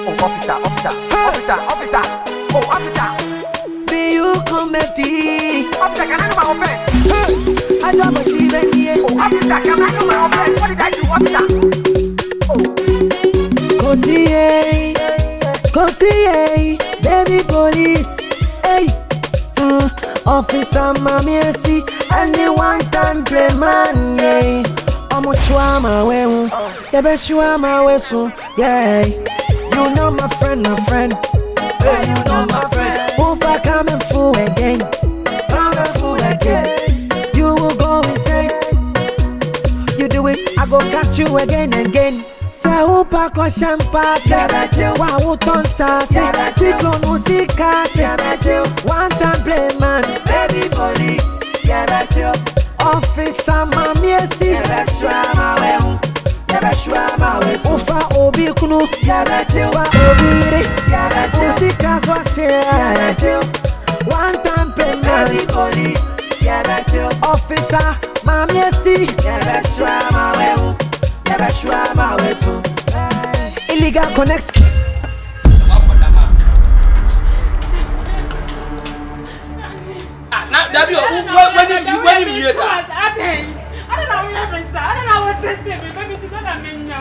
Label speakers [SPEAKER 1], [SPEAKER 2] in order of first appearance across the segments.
[SPEAKER 1] Oh, officer. Oh, officer.
[SPEAKER 2] Be you comedy.
[SPEAKER 1] Officer, can I know my offense?
[SPEAKER 2] I got my children here.
[SPEAKER 1] Oh, officer, can I know my offense? What did I do, officer? Oh.
[SPEAKER 2] Continue, baby police. Hey, officer, mommy, see, and the one time Playman. Yeah, I'm a trauma, well, yeah, bet you are my whistle. Yeah, you know my friend. Hey, you know my friend. Opa coming full again. You will go insane. You do it, I go catch you again and again. Say Opa ko champa, wa uton sa, chiklo musika, one time Playman, baby police, officer mami esi, ufa obi kunu, ufa obi re, musika swashe, one time Playman, baby police, officer mami esi, illegal connection.
[SPEAKER 3] Now, when you years, I don't know what to say. Maybe to go to menu.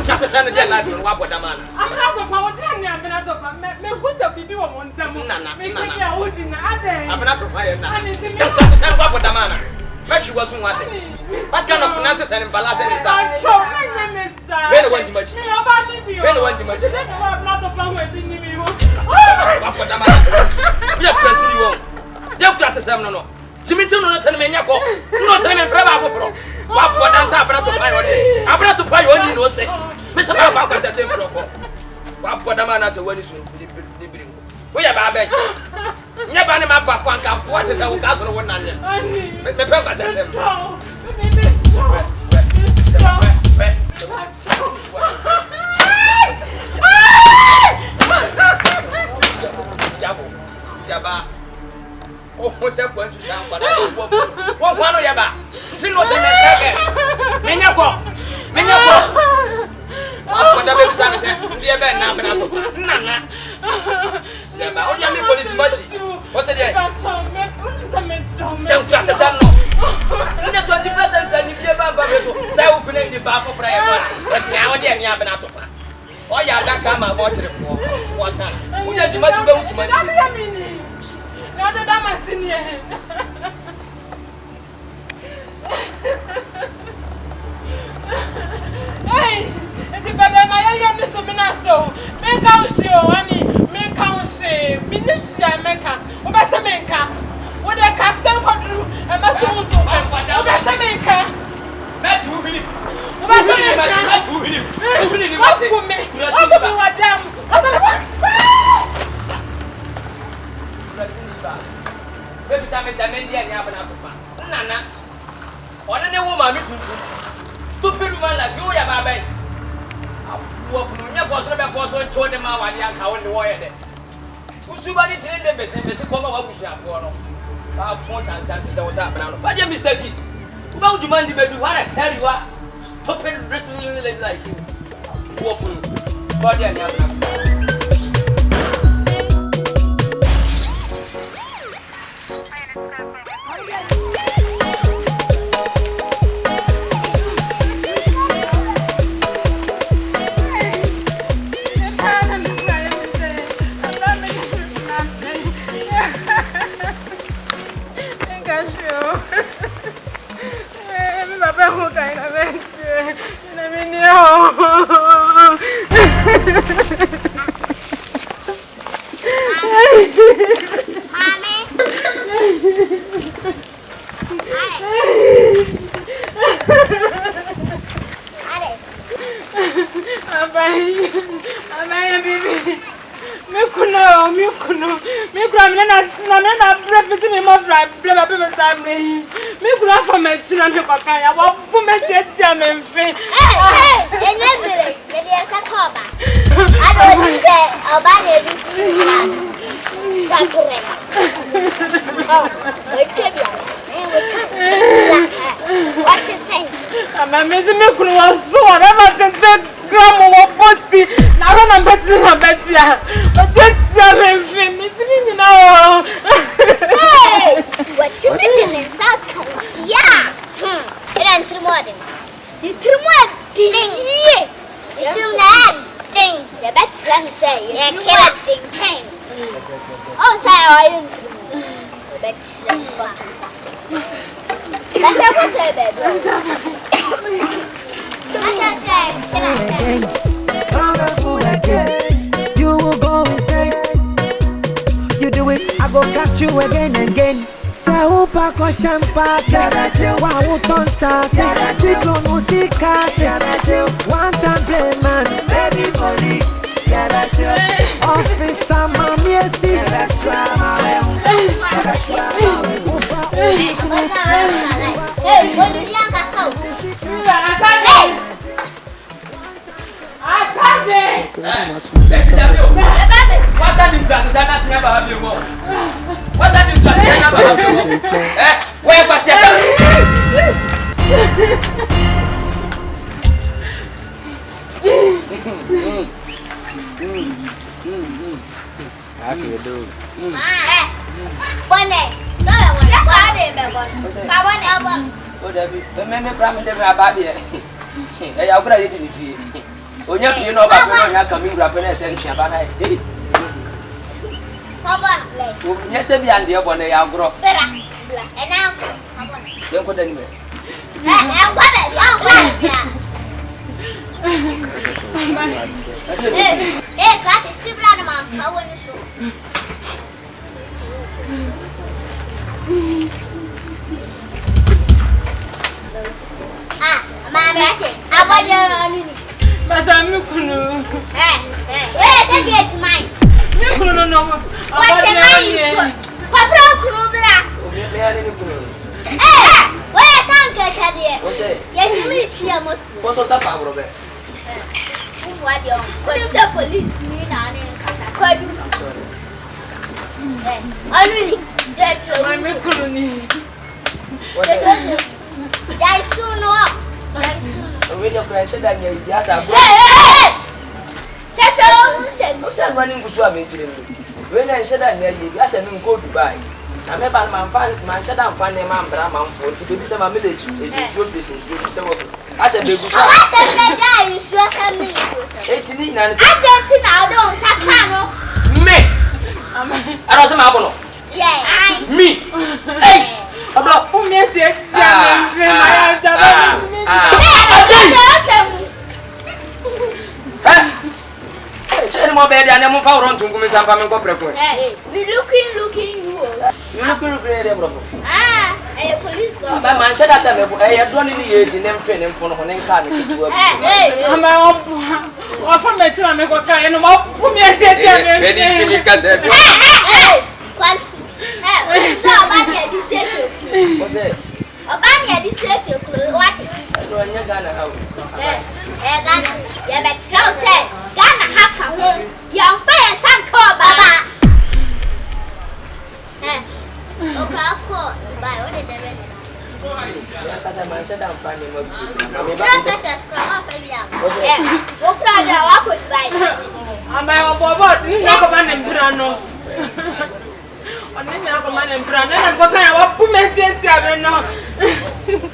[SPEAKER 3] Just a son of their life in Wabodamana. I'm not the power. I'm not the power. Who's the people on some? I'm not the fire. Just a son of Wabodamana. But she wasn't wanting. What kind of finances and balance is that? Very one much. Very one much. I'm not a plan with me. We are pressing you. Don't trust us, no. Jimmy, no, tell me, Yako. No, tell me, Trevor. What dance up to pay on it? I'm not to pay on you, no say. Mr. Falcon says, what Podamana as a wedding soon. We are bad. Never name up for what is our cousin one onion. The purpose says him. Oh, what's up? What one of your back? Till what's in the second? Minyako. What the baby son said, dear Ben, Nana. How do you make it much? What's it? Don't trust the son. In the 21st century, if you have a so I will connect the bar for forever. But now, dear, you have an out of her. Oh, yeah, that come and watch it for one time. We have too much to go to my other than my senior. Hey, it's better. My young Miss Minaso. Make out show, honey. Make out shame. Ministry, make up. Better make up. What a captain for you. I must do. Better make up. Better who will. Better make up. Who will. What will make you? What damn? What's the one? Baby, some is a man, and you have an apple. Nana. On any woman, stupid woman like you, your baby. What from your first before so told them how I can't the wire. Somebody tell them the same as a common what we shall for. Our 4 times I was happening. But you're mistaken. How do you mind the baby? What the hell you are? Stupid wrestling like you. Woeful. Body and your
[SPEAKER 4] name. Ding. You better let me say. You kill ding chain. Oh, say I am. You better fucking. Let's have a say, baby.
[SPEAKER 2] You will go insane. You do it, I go catch you again and again. Say upa ko champa, say wa utonsa, say chiko musika, say one time Playman, baby police, officer mami esi,
[SPEAKER 4] Hey, what did you have?
[SPEAKER 3] Atadwe.
[SPEAKER 5] What's that in classes? I'm not never have you more. What's that in classes? I never have you more. Where was your son? How can you do?
[SPEAKER 4] One day. No, I want
[SPEAKER 5] Oh, Debbie, remember, Pram, never about it. I have got it in the field. Oh, you know about when you're coming up and send Shabana. Yes, I be on the other day. I'll grow.
[SPEAKER 4] And now,
[SPEAKER 5] Don't put anywhere.
[SPEAKER 4] Hey, class is super animal. How will you show? Mama, I want you.
[SPEAKER 3] But I'm Mukunu.
[SPEAKER 4] Hey, take it to mine.
[SPEAKER 3] Mukunu, no.
[SPEAKER 4] What's your name? Hey, where is Uncle Caddy?
[SPEAKER 5] What's it?
[SPEAKER 4] Yes, me, Chiamo.
[SPEAKER 5] What's up, Robert?
[SPEAKER 4] What you couldn't tell police me now in Casa. I really judge
[SPEAKER 3] I'm Mukunu.
[SPEAKER 4] die soon up.
[SPEAKER 5] When you're crashing, that you're just a
[SPEAKER 4] Hey!
[SPEAKER 5] I'm saying running to swim into them. When I said that, yes, I mean go to buy. I remember my shut down funny man, but I'm for to be some military is a short business. I said, baby,
[SPEAKER 4] I said,
[SPEAKER 5] 18
[SPEAKER 4] I don't Sacano.
[SPEAKER 5] me. I don't know.
[SPEAKER 4] Yeah,
[SPEAKER 5] Me. Hey! About
[SPEAKER 3] Who made it?
[SPEAKER 5] more bed and I'm found to come some family corporate.
[SPEAKER 4] we looking.
[SPEAKER 5] You look really bravo.
[SPEAKER 4] A police.
[SPEAKER 5] My man said, I don't need the name friend and phone on any kind of work.
[SPEAKER 3] I'm off from the children. I'm going to put me at the
[SPEAKER 4] So about the decision.
[SPEAKER 5] What's it?
[SPEAKER 4] About the decision. What?
[SPEAKER 5] I don't know Ghana.
[SPEAKER 4] Ghana. Yeah, but so said Ghana have a home. Young fire, some call Baba. Oh, by what did they because
[SPEAKER 5] I man said I'm finding what
[SPEAKER 4] I'm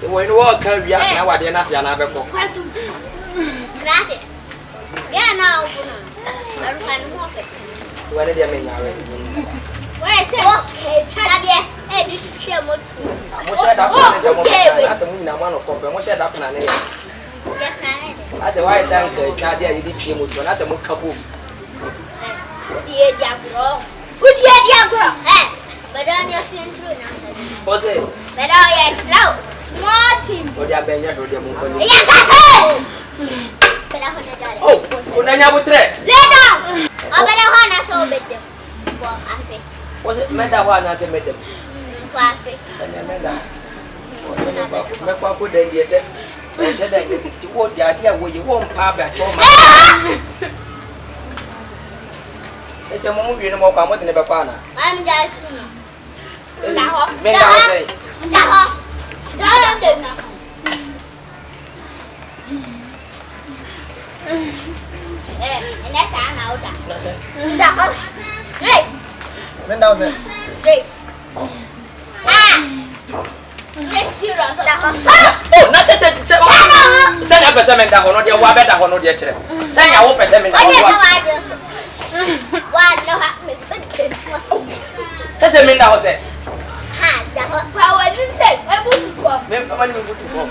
[SPEAKER 5] when you walk, I what you're not yana before.
[SPEAKER 4] Gracias. Yeah, now, I can walk it.
[SPEAKER 5] What did you mean?
[SPEAKER 4] Where is it? Okay, Chadia, hey, this is here. What
[SPEAKER 5] that's a woman, one of them. What's that up? I said, why is Uncle Chadia? You did him with one as a more couple.
[SPEAKER 4] Good year, eh? But I'm just seeing through now.
[SPEAKER 5] What's it?
[SPEAKER 4] But I am slow, smart team.
[SPEAKER 5] Oh, they are being your demon.
[SPEAKER 4] Oh,
[SPEAKER 5] good night, I would trade.
[SPEAKER 4] Lay down. I'm going to want to solve it.
[SPEAKER 5] Was it meant that one as a madam?
[SPEAKER 4] Coffee.
[SPEAKER 5] And I meant that. Make what good day, yes, I said that you want the idea where you won't pop at home. It's a movie in a more common than a banana.
[SPEAKER 4] I'm just soon. And that's out. Hey!
[SPEAKER 5] When that was it?
[SPEAKER 4] Hey! Yes, serious.
[SPEAKER 5] Oh, na se na pese me da hono de wa be da hono de kire. Se nya wo pese me da hono.
[SPEAKER 4] Wa no ha me
[SPEAKER 5] pese me da ho se.
[SPEAKER 4] Ha, da ho fa wa nim se e bu tu ko.
[SPEAKER 5] Me ma ni me bu tu ko.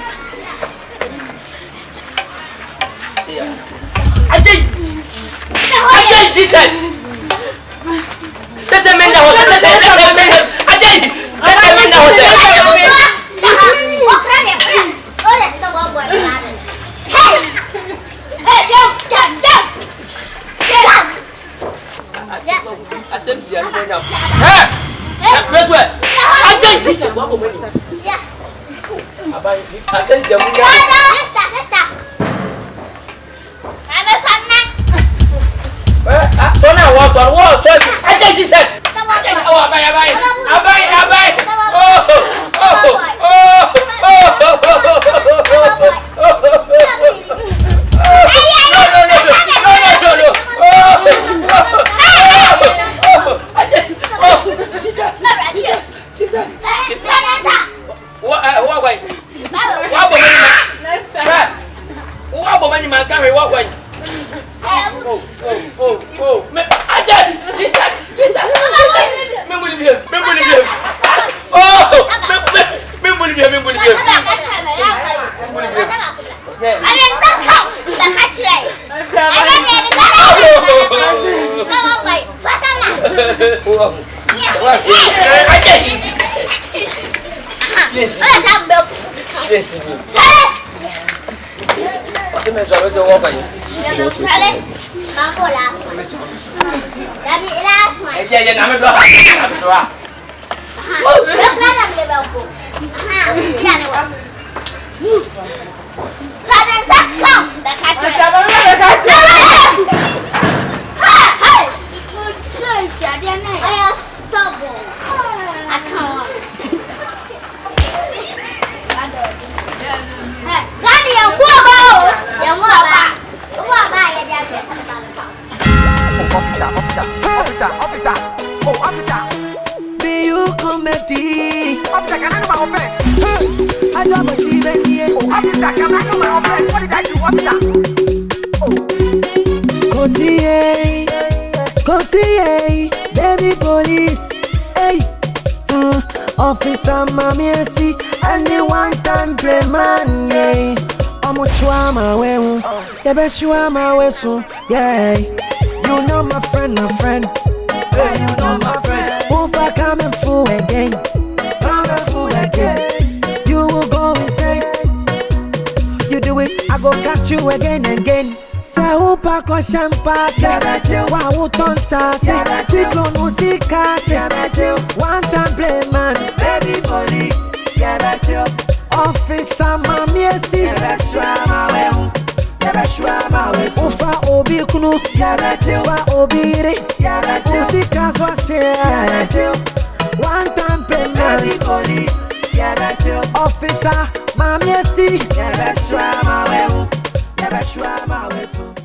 [SPEAKER 5] See ya. Ajay Jesus. Se me da ho se ajay. Se me da ho se. Asem si anu nyam. Meswe. Ajay Jesus wa bo mani. Yeah. Abai asem si anu nyam.
[SPEAKER 4] Nesta. Ana sanna.
[SPEAKER 5] So Ajay Jesus. Ajay abai.
[SPEAKER 2] Baby police, hey, officer, mommy, see, and the one time Playman, yeah. I'm a trauma, yeah, bet you are my whistle, yeah. You know my friend, hey, you know my friend. Hope I coming full again, You will go insane, you do it, I go catch you again and again. Upa ko champa wa utonsa chiklo musika one time Playman baby police officer mami esi ufa obi kunu ufa obi re musika so share one time Playman baby police officer mami esi never try my way.